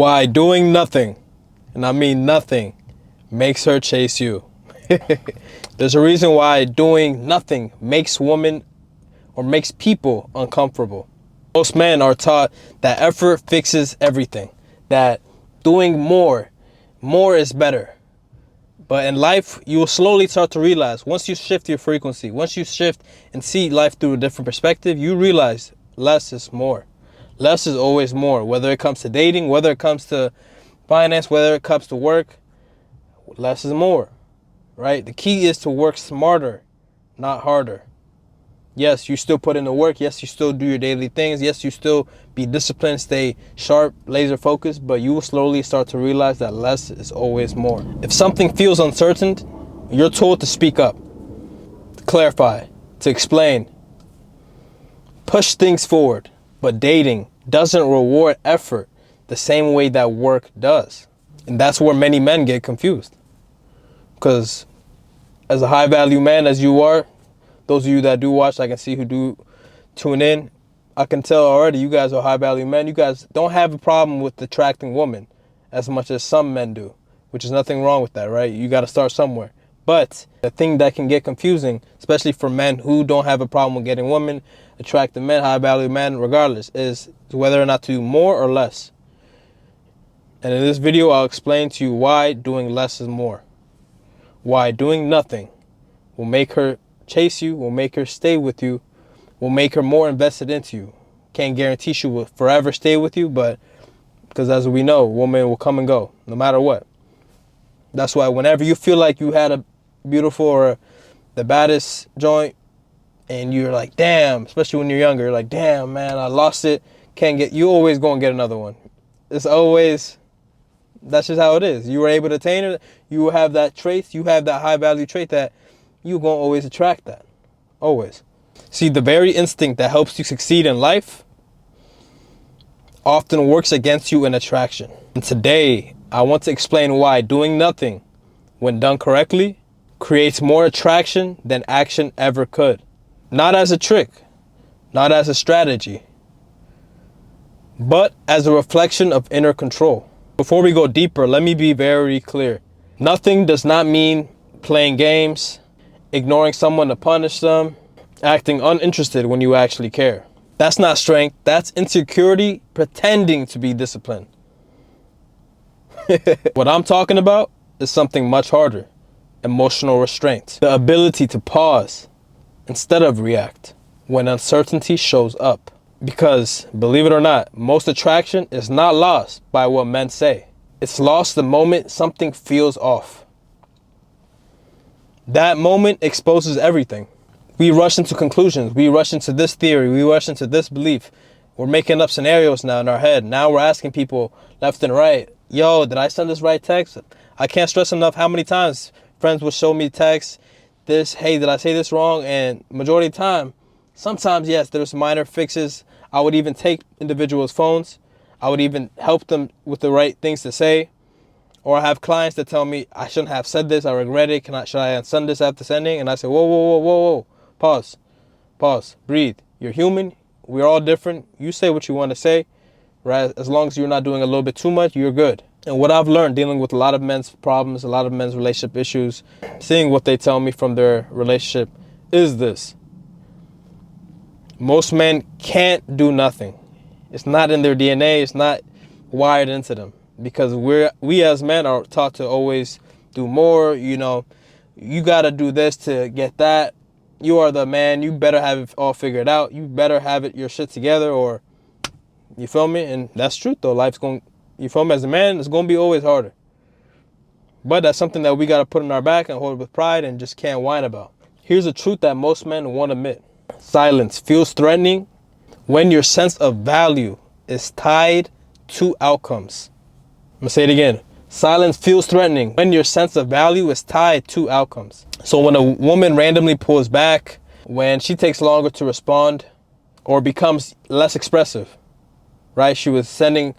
Why doing nothing, and I mean nothing, makes her chase you. There's a reason why doing nothing makes women or makes people uncomfortable. Most men are taught that effort fixes everything, that doing more is better. But in life, you will slowly start to realize, once you shift your frequency, once you shift and see life through a different perspective, you realize less is more. Less is always more, whether it comes to dating, whether it comes to finance, whether it comes to work, less is more, right? The key is to work smarter, not harder. Yes, you still put in the work. Yes, you still do your daily things. Yes, you still be disciplined, stay sharp, laser focused, but you will slowly start to realize that less is always more. If something feels uncertain, you're told to speak up, to clarify, to explain, push things forward. But dating doesn't reward effort the same way that work does. And that's where many men get confused. Because as a high value man as you are, those of you that do watch, I can see who do tune in, I can tell already you guys are high value men. You guys don't have a problem with attracting women as much as some men do, which is nothing wrong with that, right? You got to start somewhere. But the thing that can get confusing, especially for men who don't have a problem with getting women, attracting men, high value men, regardless, is whether or not to do more or less. And in this video, I'll explain to you why doing less is more. Why doing nothing will make her chase you, will make her stay with you, will make her more invested into you. Can't guarantee she will forever stay with you, but because as we know, women will come and go no matter what. That's why whenever you feel like you had a beautiful or the baddest joint and you're like, damn, especially when you're younger, you're like, damn, man, I lost it. Can't get, you always go and get another one. It's always, that's just how it is. You were able to attain it. You will have that trait. You have that high value trait that you're going to always attract that. Always. See, the very instinct that helps you succeed in life often works against you in attraction. And today, I want to explain why doing nothing, when done correctly, creates more attraction than action ever could. Not as a trick, not as a strategy, but as a reflection of inner control. Before we go deeper, let me be very clear. Nothing does not mean playing games, ignoring someone to punish them, acting uninterested when you actually care. That's not strength. That's insecurity pretending to be disciplined. What I'm talking about is something much harder. Emotional restraint. The ability to pause instead of react when uncertainty shows up. Because, believe it or not, most attraction is not lost by what men say. It's lost the moment something feels off. That moment exposes everything. We rush into conclusions. We rush into this theory. We rush into this belief. We're making up scenarios now in our head. Now we're asking people left and right, yo, did I send this right text? I can't stress enough how many times friends will show me texts, this, hey, did I say this wrong? And majority of the time, sometimes, yes, there's minor fixes. I would even take individuals' phones. I would even help them with the right things to say. Or I have clients that tell me, I shouldn't have said this, I regret it. Should I unsend this after sending? And I say, whoa. Pause, breathe. You're human. We're all different. You say what you want to say, right? As long as you're not doing a little bit too much, you're good. And what I've learned dealing with a lot of men's problems, a lot of men's relationship issues, seeing what they tell me from their relationship is this. Most men can't do nothing. It's not in their DNA. It's not wired into them. Because we as men are taught to always do more. You know, you got to do this to get that. You are the man. You better have it all figured out. You better have your shit together, or, you feel me? And that's truth though. Life's going, you feel me? As a man, it's going to be always harder. But that's something that we got to put in our back and hold with pride and just can't whine about. Here's a truth that most men won't admit. Silence feels threatening when your sense of value is tied to outcomes. I'm going to say it again. Silence feels threatening when your sense of value is tied to outcomes. So when a woman randomly pulls back, when she takes longer to respond or becomes less expressive, right? She was sending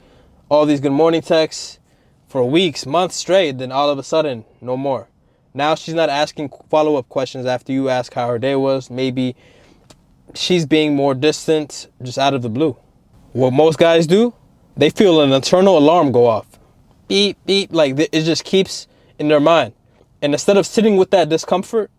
all these good morning texts for weeks, months straight, then all of a sudden, no more. Now she's not asking follow-up questions after you ask how her day was. Maybe she's being more distant just out of the blue. What most guys do, They feel an internal alarm go off. Beep, beep, like it just keeps in their mind. And instead of sitting with that discomfort,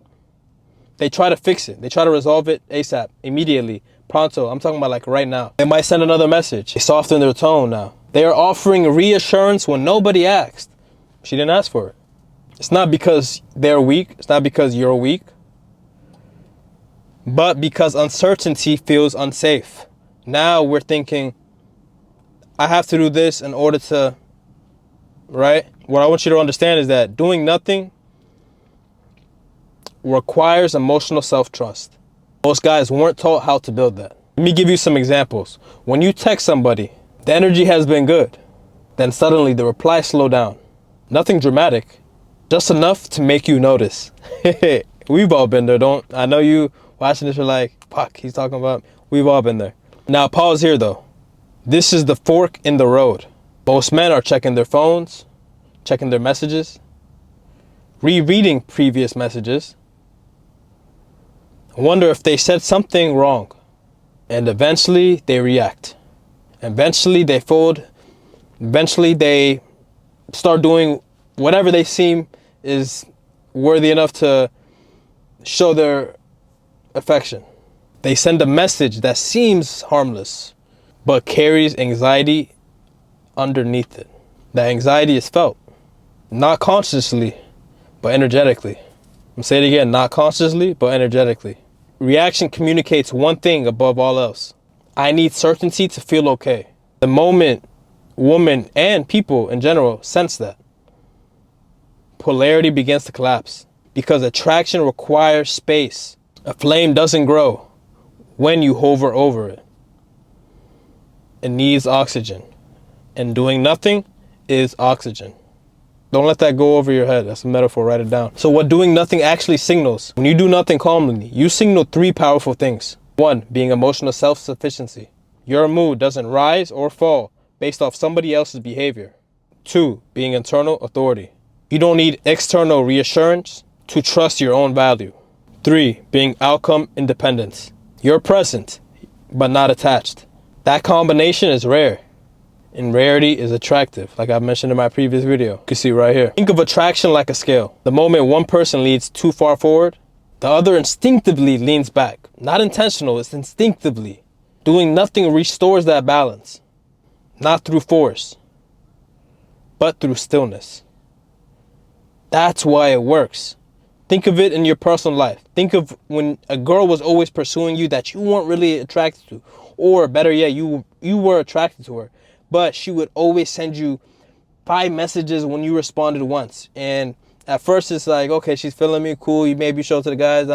they try to fix it. They try to resolve it ASAP, immediately, pronto. I'm talking about like right now. They might send another message. They soften their tone now. They are offering reassurance when nobody asked. She didn't ask for it. It's not because they're weak. It's not because you're weak. But because uncertainty feels unsafe. Now we're thinking, I have to do this in order to, right? What I want you to understand is that doing nothing requires emotional self-trust. Most guys weren't taught how to build that. Let me give you some examples. When you text somebody, the energy has been good. Then suddenly the replies slow down. Nothing dramatic, just enough to make you notice. We've all been there, don't I know you watching this, you're like, fuck, he's talking about, we've all been there. Now pause here though. This is the fork in the road. Most men are checking their phones, checking their messages, rereading previous messages, wonder if they said something wrong, and eventually they react. Eventually they fold. Eventually they start doing whatever they seem is worthy enough to show their affection. They send a message that seems harmless, but carries anxiety underneath it. That anxiety is felt, not consciously, but energetically. I'm saying it again, not consciously, but energetically. Reaction communicates one thing above all else. I need certainty to feel okay. The moment women and people in general sense that, polarity begins to collapse, because attraction requires space. A flame doesn't grow when you hover over it. It needs oxygen, and doing nothing is oxygen. Don't let that go over your head. That's a metaphor, write it down. So what doing nothing actually signals, when you do nothing calmly, you signal three powerful things. One, being emotional self-sufficiency. Your mood doesn't rise or fall based off somebody else's behavior. Two, being internal authority. You don't need external reassurance to trust your own value. Three, being outcome independence. You're present, but not attached. That combination is rare. And rarity is attractive, like I mentioned in my previous video. You can see right here. Think of attraction like a scale. The moment one person leans too far forward, the other instinctively leans back. Not intentional, it's instinctively. Doing nothing restores that balance. Not through force, but through stillness. That's why it works. Think of it in your personal life. Think of when a girl was always pursuing you that you weren't really attracted to. Or better yet, you were attracted to her. But she would always send you 5 messages when you responded once. And at first it's like, okay, she's feeling me, cool. You maybe show it to the guys,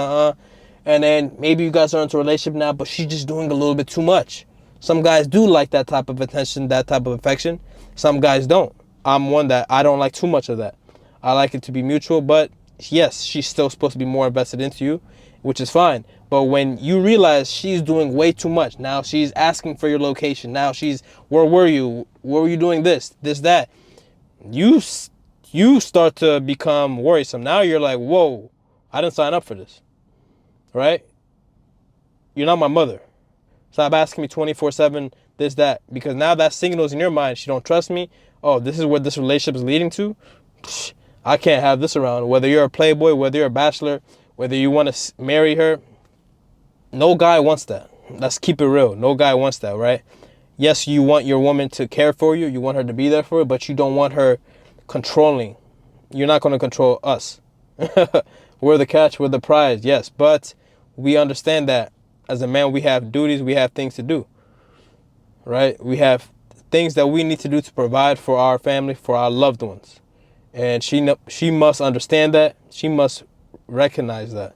and then maybe you guys are into a relationship now, but she's just doing a little bit too much. Some guys do like that type of attention, that type of affection. Some guys don't. I'm one that I don't like too much of that. I like it to be mutual, but yes, she's still supposed to be more invested into you, which is fine. But when you realize she's doing way too much, now she's asking for your location. Now she's, where were you? Where were you doing this, that? You start to become worrisome. Now you're like, whoa, I didn't sign up for this, right? You're not my mother. Stop asking me 24/7, this, that. Because now that signals in your mind, she don't trust me. Oh, this is what this relationship is leading to. I can't have this around. Whether you're a playboy, whether you're a bachelor, whether you want to marry her, no guy wants that. Let's keep it real. No guy wants that, right? Yes, you want your woman to care for you. You want her to be there for you, but you don't want her controlling. You're not going to control us. We're the catch, we're the prize, yes. But we understand that as a man, we have duties, we have things to do, right? We have things that we need to do to provide for our family, for our loved ones. And she must understand that. She must recognize that.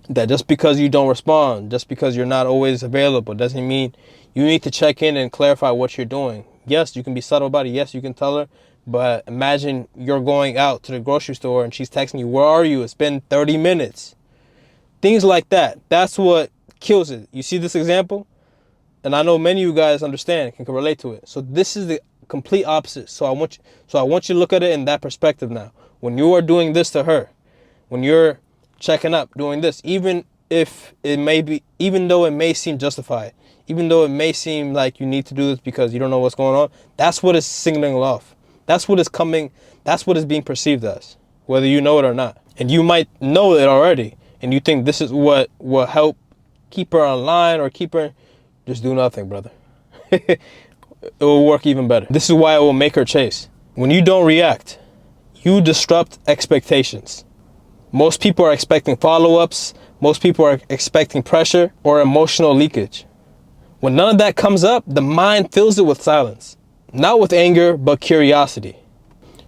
That just because you don't respond, just because you're not always available, doesn't mean you need to check in and clarify what you're doing. Yes, you can be subtle about it. Yes, you can tell her. But imagine you're going out to the grocery store and she's texting you, where are you? It's been 30 minutes. Things like that. That's what kills it. You see this example? And I know many of you guys understand, can relate to it. So this is the complete opposite. So I want you to look at it in that perspective now. When you are doing this to her, when you're checking up, doing this, even if it may be, even though it may seem justified, even though it may seem like you need to do this because you don't know what's going on, that's what is signaling off. That's what is coming. That's what is being perceived as, whether you know it or not. And you might know it already, and you think this is what will help keep her online or keep her. Just do nothing, brother. It will work even better. This is why it will make her chase. When you don't react, you disrupt expectations. Most people are expecting follow-ups. Most people are expecting pressure or emotional leakage. When none of that comes up, the mind fills it with silence. Not with anger, but curiosity.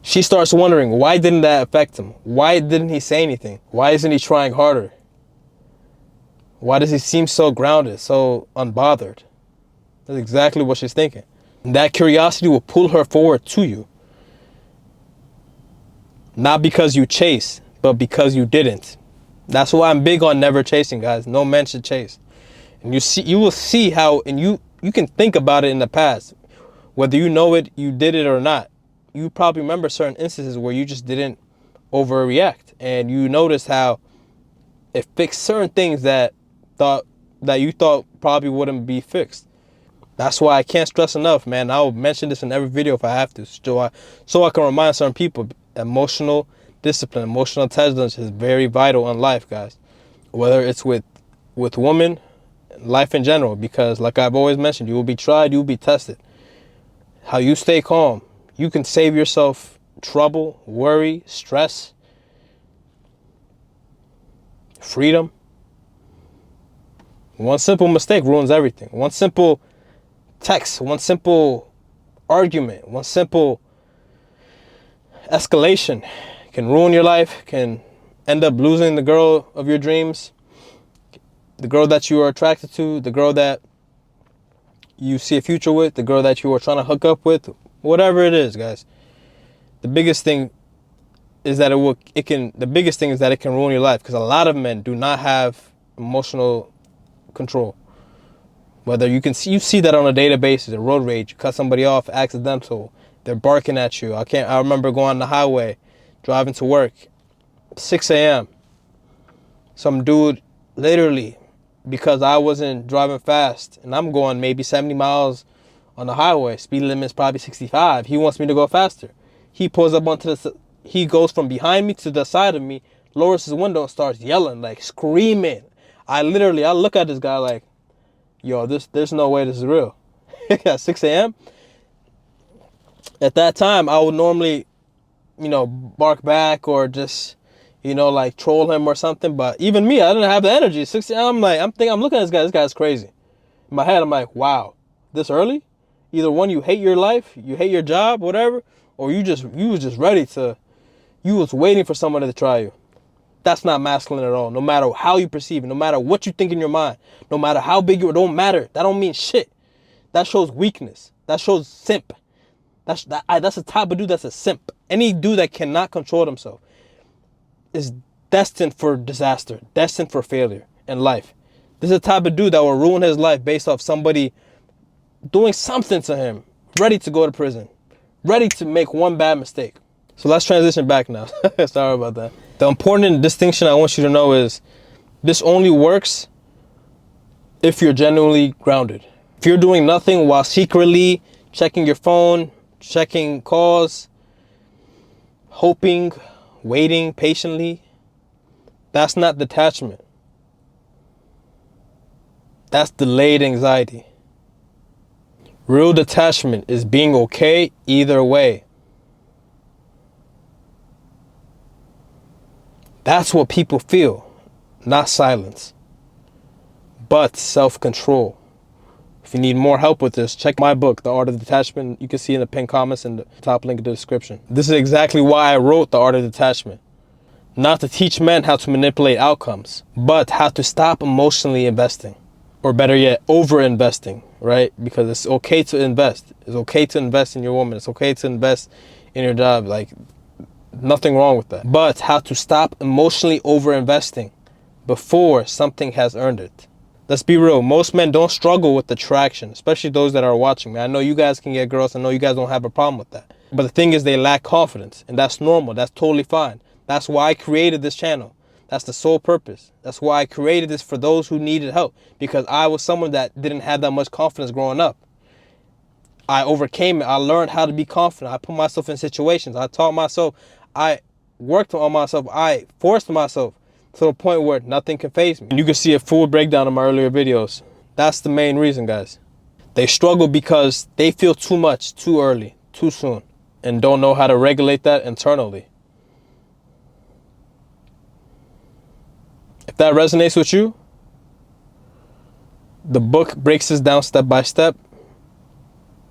She starts wondering, why didn't that affect him? Why didn't he say anything? Why isn't he trying harder? Why does he seem so grounded, so unbothered? That's exactly what she's thinking. And that curiosity will pull her forward to you. Not because you chase, but because you didn't. That's why I'm big on never chasing, guys. No man should chase. And you will see how, and you can think about it in the past. Whether you know it, you did it or not. You probably remember certain instances where you just didn't overreact. And you noticed how it fixed certain things that you thought probably wouldn't be fixed. That's why I can't stress enough, man. I'll mention this in every video if I have to, so I can remind certain people. Emotional discipline, emotional intelligence is very vital in life, guys. Whether it's with women, life in general, because like I've always mentioned, you will be tried, you will be tested. How you stay calm, you can save yourself trouble, worry, stress, freedom. One simple mistake ruins everything. One simple text, one simple argument, one simple escalation can ruin your life, can end up losing the girl of your dreams, the girl that you are attracted to, the girl that you see a future with, the girl that you are trying to hook up with, whatever it is, guys. The biggest thing is that it can ruin your life, because a lot of men do not have emotional control. Whether you see that on a daily basis, a road rage, you cut somebody off accidental, they're barking at you. I remember going on the highway, driving to work, 6 a.m. Some dude, literally, because I wasn't driving fast, and I'm going maybe 70 miles on the highway, speed limit is probably 65. He wants me to go faster. He pulls up he goes from behind me to the side of me, lowers his window and starts yelling, like screaming. I look at this guy like, yo, there's no way this is real. At 6 a.m. At that time, I would normally, bark back or just, like troll him or something. But even me, I didn't have the energy. 6 a.m. I'm looking at this guy. This guy's crazy. In my head, I'm like, wow, this early? Either one, you hate your life, you hate your job, whatever, or you was waiting for somebody to try you. That's not masculine at all. No matter how you perceive it, no matter what you think in your mind, no matter how big you are, don't matter. That don't mean shit. That shows weakness. That shows simp. That's the type of dude that's a simp. Any dude that cannot control himself is destined for disaster, destined for failure in life. This is the type of dude that will ruin his life based off somebody doing something to him, ready to go to prison, ready to make one bad mistake. So let's transition back now. Sorry about that. The important distinction I want you to know is this only works if you're genuinely grounded. If you're doing nothing while secretly checking your phone, checking calls, hoping, waiting patiently, that's not detachment. That's delayed anxiety. Real detachment is being okay either way. That's what people feel, not silence, but self-control. If you need more help with this, check my book, The Art of Detachment. You can see in the pinned comments and the top link in the description. This is exactly why I wrote The Art of Detachment. Not to teach men how to manipulate outcomes, but how to stop emotionally investing. Or better yet, over-investing, right? Because it's okay to invest. It's okay to invest in your woman. It's okay to invest in your job. Like, nothing wrong with that. But how to stop emotionally over-investing before something has earned it. Let's be real. Most men don't struggle with attraction, especially those that are watching me. I know you guys can get girls. I know you guys don't have a problem with that. But the thing is, they lack confidence, and that's normal. That's totally fine. That's why I created this channel. That's the sole purpose. That's why I created this, for those who needed help, because I was someone that didn't have that much confidence growing up. I overcame it. I learned how to be confident. I put myself in situations. I taught myself. I worked on myself. I forced myself to the point where nothing can faze me. And you can see a full breakdown of my earlier videos. That's the main reason, guys. They struggle because they feel too much, too early, too soon, and don't know how to regulate that internally. If that resonates with you, the book breaks this down step by step.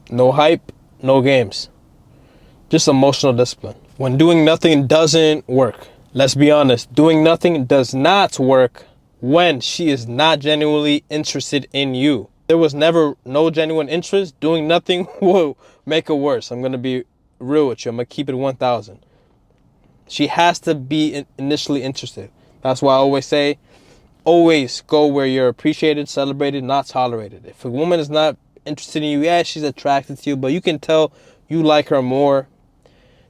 No hype, no games. Just emotional discipline. When doing nothing doesn't work, let's be honest, doing nothing does not work when she is not genuinely interested in you. There was never no genuine interest. Doing nothing will make it worse. I'm going to be real with you. I'm going to keep it 1,000. She has to be initially interested. That's why I always say, always go where you're appreciated, celebrated, not tolerated. If a woman is not interested in you, yeah, she's attracted to you, but you can tell you like her more.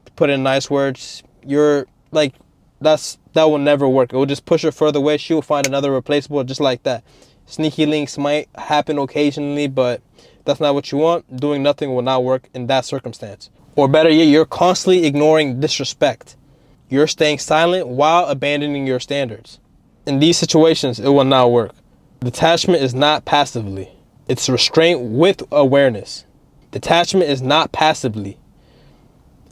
To put in nice words, you're like, that will never work. It will just push her further away. She will find another replaceable just like that. Sneaky links might happen occasionally, but that's not what you want. Doing nothing will not work in that circumstance. Or better yet, you're constantly ignoring disrespect. You're staying silent while abandoning your standards. In these situations, it will not work. Detachment is not passively. It's restraint with awareness. Detachment is not passively.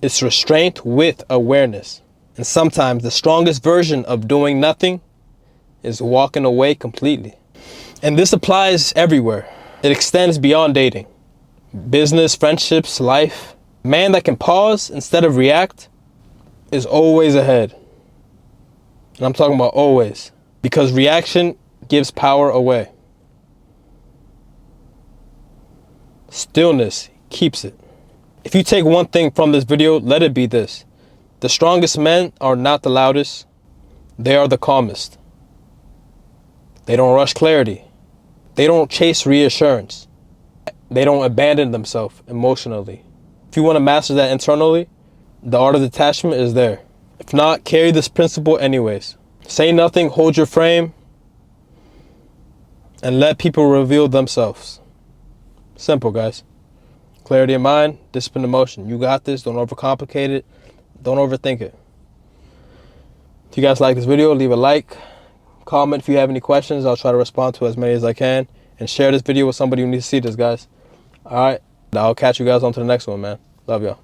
It's restraint with awareness. And sometimes the strongest version of doing nothing is walking away completely. And this applies everywhere. It extends beyond dating. Business, friendships, life. A man that can pause instead of react is always ahead. And I'm talking about always. Because reaction gives power away. Stillness keeps it. If you take one thing from this video, let it be this. The strongest men are not the loudest. They are the calmest. They don't rush clarity. They don't chase reassurance. They don't abandon themselves emotionally. If you want to master that internally, the art of detachment is there. If not, carry this principle anyways. Say nothing, hold your frame, and let people reveal themselves. Simple, guys. Clarity of mind, discipline of motion. You got this. Don't overcomplicate it. Don't overthink it. If you guys like this video, leave a like. Comment if you have any questions. I'll try to respond to as many as I can. And share this video with somebody who needs to see this, guys. All right. I'll catch you guys on to the next one, man. Love y'all.